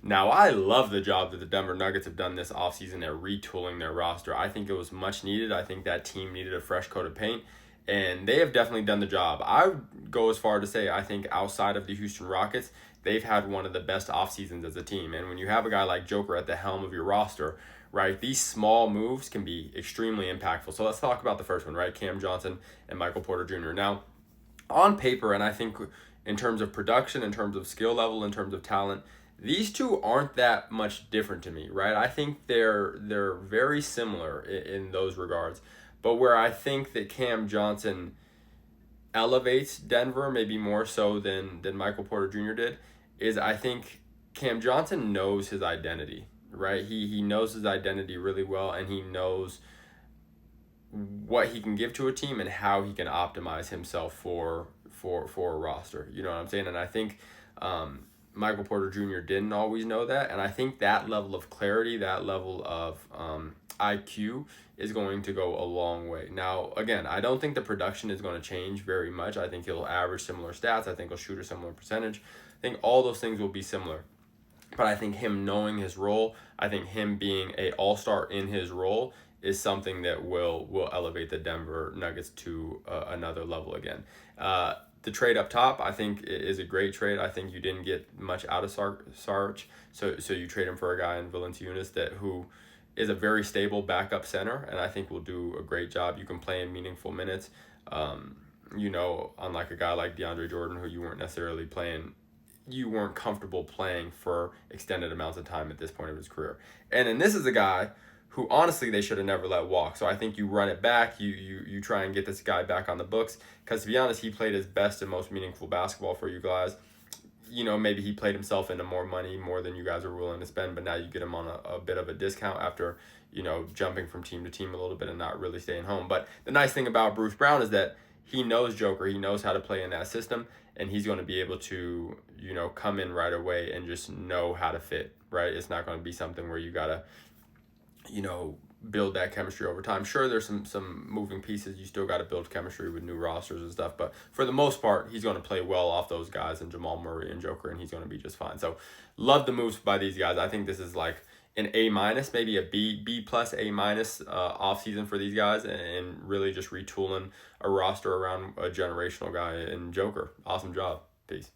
Now, I love the job that the Denver Nuggets have done this offseason at retooling their roster. I think it was much needed. I think that team needed a fresh coat of paint, and they have definitely done the job. I would go as far to say I think outside of the Houston Rockets, they've had one of the best off seasons as a team. And when you have a guy like Joker at the helm of your roster, right, these small moves can be extremely impactful. So let's talk about the first one, right? Cam Johnson and Michael Porter Jr. Now, on paper, and I think in terms of production, in terms of skill level, in terms of talent, these two aren't that much different to me, right? I think they're very similar in those regards. But where I think that Cam Johnson elevates Denver maybe more so than Michael Porter Jr. did is I think Cam Johnson knows his identity, right? He knows his identity really well, and he knows what he can give to a team and how he can optimize himself for a roster. You know what I'm saying? And I think Michael Porter Jr. didn't always know that, and I think that level of clarity, that level of IQ is going to go a long way. Now, again, I don't think the production is going to change very much. I think he'll average similar stats. I think he'll shoot a similar percentage. I think all those things will be similar. But I think him knowing his role, I think him being a all-star in his role is something that will elevate the Denver Nuggets to another level again. The trade up top, I think, is a great trade. I think you didn't get much out of Sarge, so you trade him for a guy in Valanciunas who is a very stable backup center, and I think will do a great job. You can play in meaningful minutes. Unlike a guy like DeAndre Jordan, who you weren't comfortable playing for extended amounts of time at this point of his career. And then this is a guy who honestly they should have never let walk. So I think you run it back, you try and get this guy back on the books, because to be honest, he played his best and most meaningful basketball for you guys. Maybe he played himself into more money, more than you guys were willing to spend, but now you get him on a bit of a discount after, jumping from team to team a little bit and not really staying home. But the nice thing about Bruce Brown is that he knows Joker, he knows how to play in that system, and he's going to be able to, come in right away and just know how to fit, right? It's not going to be something where you got to, build that chemistry over time. Sure, there's some moving pieces. You still got to build chemistry with new rosters and stuff. But for the most part, he's going to play well off those guys and Jamal Murray and Joker, and he's going to be just fine. So love the moves by these guys. I think this is like an A-, maybe a B plus, A-, off season for these guys, and really just retooling a roster around a generational guy in Joker. Awesome job. Peace.